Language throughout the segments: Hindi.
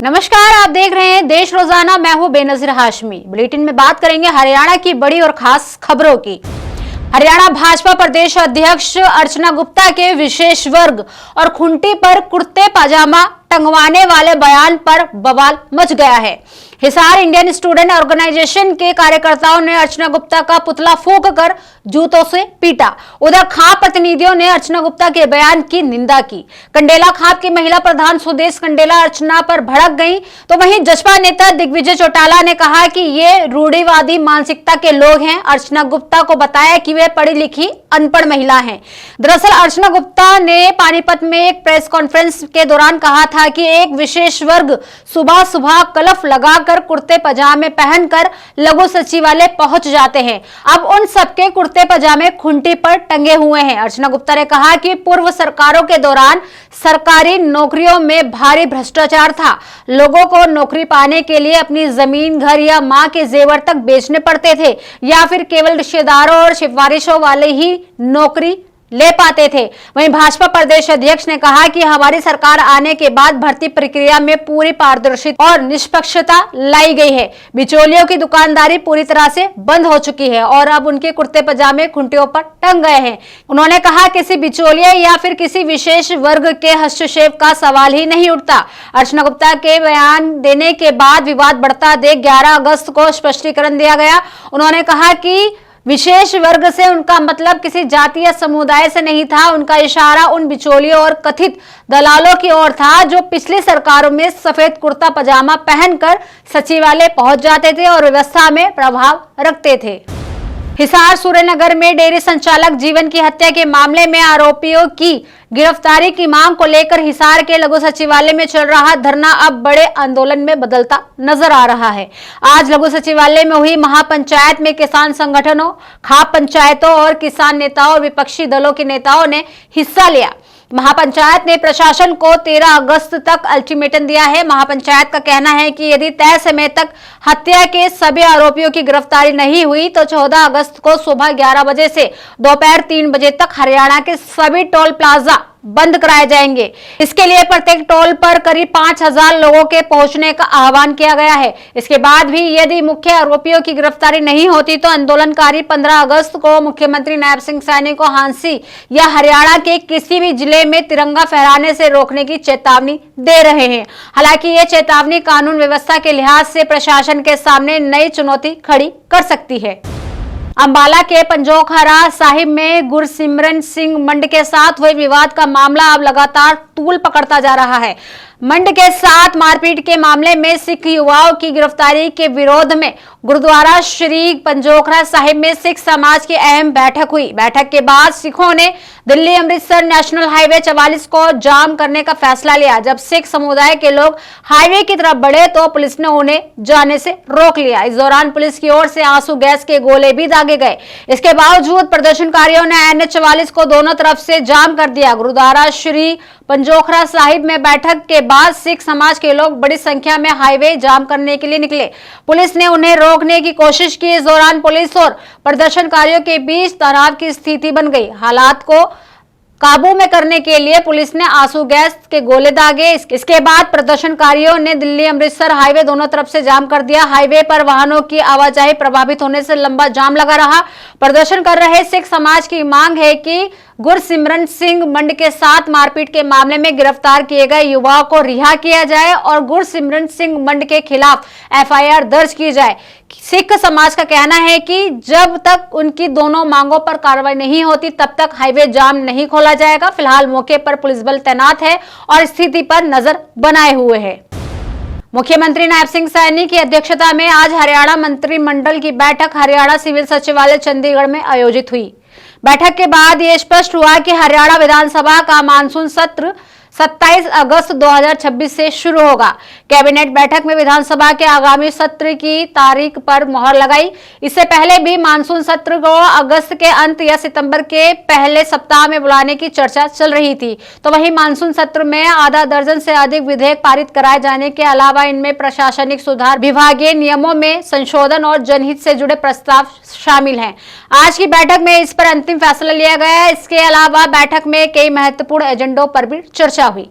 नमस्कार, आप देख रहे हैं देश रोजाना। मैं हूं बेनजीर हाशमी। बुलेटिन में बात करेंगे हरियाणा की बड़ी और खास खबरों की। हरियाणा भाजपा प्रदेश अध्यक्ष अर्चना गुप्ता के विशेष वर्ग और खूंटी पर कुर्ते पजामा टंगवाने वाले बयान पर बवाल मच गया है। हिसार इंडियन स्टूडेंट ऑर्गेनाइजेशन के कार्यकर्ताओं ने अर्चना गुप्ता का पुतला फूंक कर जूतों से पीटा। उधर खाप प्रतिनिधियों ने अर्चना गुप्ता के बयान की निंदा की। कंडेला खाप की महिला प्रधान सुदेश कंडेला अर्चना पर भड़क गई, तो वहीं जसपा नेता दिग्विजय चौटाला ने कहा कि ये रूढ़िवादी मानसिकता के लोग हैं। अर्चना गुप्ता को बताया कि वे पढ़ी लिखी अनपढ़ महिला हैं। दरअसल अर्चना गुप्ता ने पानीपत में एक प्रेस कॉन्फ्रेंस के दौरान कहा था कि एक विशेष वर्ग सुबह सुबह कलफ लगाकर कुर्ते पजामे पहनकर लघु सचिवालय पहुंच जाते हैं। अब उन सबके कुर्ते पजामे खूंटी पर टंगे हुए हैं। अर्चना गुप्ता ने कहा कि पूर्व सरकारों के दौरान सरकारी नौकरियों में भारी भ्रष्टाचार था। लोगों को नौकरी पाने के लिए अपनी जमीन, घर या मां के जेवर तक बेचने पड़ते थे, या फिर केवल रिश्तेदारों और सिफारिशों वाले ही नौकरी ले पाते थे। वहीं भाजपा प्रदेश अध्यक्ष ने कहा कि हमारी सरकार आने के बाद भर्ती प्रक्रिया में पूरी पारदर्शिता और निष्पक्षता लाई गई है। बिचौलियों की दुकानदारी पूरी तरह से बंद हो चुकी है और अब उनके कुर्ते पजामे खूंटियों पर टंग गए हैं। उन्होंने कहा किसी बिचौलिए या फिर किसी विशेष वर्ग के हस्तक्षेप का सवाल ही नहीं उठता। अर्चना गुप्ता के बयान देने के बाद विवाद बढ़ता देख 11 अगस्त को स्पष्टीकरण दिया गया। उन्होंने कहा कि विशेष वर्ग से उनका मतलब किसी जाति या समुदाय से नहीं था। उनका इशारा उन बिचौलियों और कथित दलालों की ओर था जो पिछली सरकारों में सफेद कुर्ता पजामा पहनकर सचिवालय पहुंच जाते थे और व्यवस्था में प्रभाव रखते थे। हिसार सूर्यनगर में डेयरी संचालक जीवन की हत्या के मामले में आरोपियों की गिरफ्तारी की मांग को लेकर हिसार के लघु सचिवालय में चल रहा धरना अब बड़े आंदोलन में बदलता नजर आ रहा है। आज लघु सचिवालय में हुई महापंचायत में किसान संगठनों, खाप पंचायतों और किसान नेताओं और विपक्षी दलों के नेताओं ने हिस्सा लिया। महापंचायत ने प्रशासन को 13 अगस्त तक अल्टीमेटम दिया है। महापंचायत का कहना है कि यदि तय समय तक हत्या के सभी आरोपियों की गिरफ्तारी नहीं हुई तो 14 अगस्त को सुबह 11 बजे से दोपहर 3 बजे तक हरियाणा के सभी टोल प्लाजा बंद कराए जाएंगे। इसके लिए प्रत्येक टोल पर करीब 5000 लोगों के पहुंचने का आह्वान किया गया है। इसके बाद भी यदि मुख्य आरोपियों की गिरफ्तारी नहीं होती तो आंदोलनकारी 15 अगस्त को मुख्यमंत्री नायब सिंह सैनी को हांसी या हरियाणा के किसी भी जिले में तिरंगा फहराने से रोकने की चेतावनी दे रहे हैं। हालांकि ये चेतावनी कानून व्यवस्था के लिहाज से प्रशासन के सामने नई चुनौती खड़ी कर सकती है। अंबाला के पंजोखरा साहिब में गुरसिमरन सिंह मंड के साथ हुए विवाद का मामला अब लगातार तूल पकड़ता जा रहा है। मंड के साथ मारपीट के मामले में सिख युवाओं की गिरफ्तारी के विरोध में गुरुद्वारा श्री पंजोखरा साहिब में सिख समाज की अहम बैठक हुई। बैठक के बाद सिखों ने दिल्ली अमृतसर नेशनल हाईवे 44 को जाम करने का फैसला लिया। जब सिख समुदाय के लोग हाईवे की तरफ बढ़े तो पुलिस ने उन्हें जाने से रोक लिया। इस दौरान पुलिस की ओर से आंसू गैस के गोले भी दागे गए। इसके बावजूद प्रदर्शनकारियों ने NH 44 को दोनों तरफ से जाम कर दिया। गुरुद्वारा श्री पंजोखरा साहिब में बैठक के बाद सिख समाज के लोग बड़ी संख्या में हाईवे जाम करने के लिए निकले। पुलिस ने उन्हें रोकने की कोशिश की। इस दौरान पुलिस और प्रदर्शनकारियों के बीच तनाव की स्थिति बन गई। हालात को काबू में करने के लिए पुलिस ने आंसू गैस के गोले दागे। इसके बाद प्रदर्शनकारियों ने दिल्ली अमृतसर हाईवे दोनों तरफ से जाम कर दिया। हाईवे पर वाहनों की आवाजाही प्रभावित होने से लंबा जाम लगा रहा। प्रदर्शन कर रहे सिख समाज की मांग है कि गुरसिमरन सिंह मंड के साथ मारपीट के मामले में गिरफ्तार किए गए युवाओं को रिहा किया जाए और गुरसिमरन सिंह मंड के खिलाफ FIR दर्ज की जाए। सिख समाज का कहना है कि जब तक उनकी दोनों मांगों पर कार्रवाई नहीं होती तब तक हाईवे जाम नहीं खोला जाएगा। फिलहाल मौके पर पुलिस बल तैनात है और स्थिति पर नजर बनाए हुए है। मुख्यमंत्री नायब सिंह सैनी की अध्यक्षता में आज हरियाणा मंत्रिमंडल की बैठक हरियाणा सिविल सचिवालय चंडीगढ़ में आयोजित हुई। बैठक के बाद ये स्पष्ट हुआ कि हरियाणा विधानसभा का मानसून सत्र 27 अगस्त 2026 से शुरू होगा। कैबिनेट बैठक में विधानसभा के आगामी सत्र की तारीख पर मोहर लगाई। इससे पहले भी मानसून सत्र को अगस्त के अंत या सितंबर के पहले सप्ताह में बुलाने की चर्चा चल रही थी। तो वहीं मानसून सत्र में आधा दर्जन से अधिक विधेयक पारित कराए जाने के अलावा इनमें प्रशासनिक सुधार, विभागीय नियमों में संशोधन और जनहित से जुड़े प्रस्ताव शामिल हैं। आज की बैठक में इस पर अंतिम फैसला लिया गया है। इसके अलावा बैठक में कई महत्वपूर्ण एजेंडों पर भी चर्चा हुई।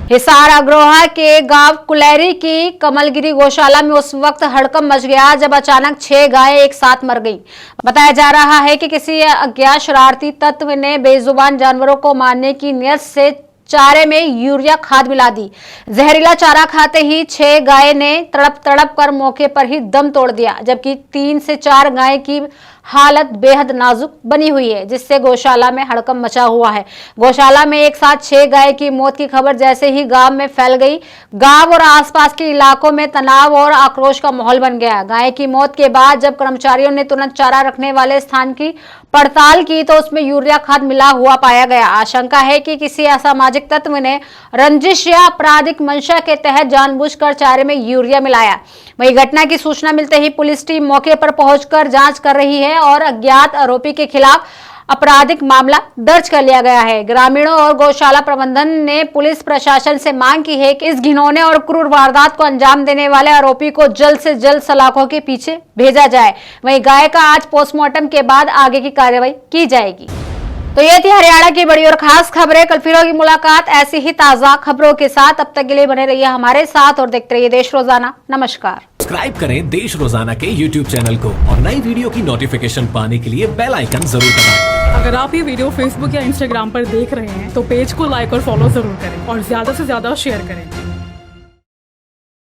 हिसार अग्रोहा के गांव कुलेरी की कमलगिरी गौशाला में उस वक्त हड़कंप मच गया जब अचानक 6 गायें एक साथ मर गईं। बताया जा रहा है कि किसी अज्ञात शरारती तत्व ने बेजुबान जानवरों को मारने की नियत से चारे में यूरिया खाद मिला दी। जहरीला चारा खाते ही 6 गाय ने तड़प तड़प कर मौके पर ही दम तोड़ दिया, जबकि 3 से 4 गाय की हालत बेहद नाजुक बनी हुई है, जिससे गौशाला में हड़कंप मचा हुआ है। गौशाला में एक साथ 6 गाय की मौत की खबर जैसे ही गांव में फैल गई, गांव और आसपास के इलाकों में तनाव और आक्रोश का माहौल बन गया। गाय की मौत के बाद जब कर्मचारियों ने तुरंत चारा रखने वाले स्थान की पड़ताल की तो उसमें यूरिया खाद मिला हुआ पाया गया। आशंका है कि किसी असामाजिक तत्व ने रंजिश या आपराधिक मंशा के तहत जानबूझकर चारे में यूरिया मिलाया। वहीं घटना की सूचना मिलते ही पुलिस टीम मौके पर पहुंचकर जांच कर रही है और अज्ञात आरोपी के खिलाफ आपराधिक मामला दर्ज कर लिया गया है। ग्रामीणों और गौशाला प्रबंधन ने पुलिस प्रशासन से मांग की है कि इस घिनौने और क्रूर वारदात को अंजाम देने वाले आरोपी को जल्द से जल्द सलाखों के पीछे भेजा जाए। वहीं गाय का आज पोस्टमार्टम के बाद आगे की कार्रवाई की जाएगी। तो ये थी हरियाणा की बड़ी और खास खबरें। कल फिर होगी मुलाकात ऐसी ही ताजा खबरों के साथ। अब तक के लिए बने रहिए हमारे साथ और देखते रहिए देश रोजाना। नमस्कार। सब्सक्राइब करें देश रोजाना के YouTube चैनल को और नई वीडियो की नोटिफिकेशन पाने के लिए बेल आइकन जरूर दबाएं। अगर आप ये वीडियो Facebook या Instagram पर देख रहे हैं तो पेज को लाइक और फॉलो जरूर करें और ज्यादा से ज्यादा शेयर करें।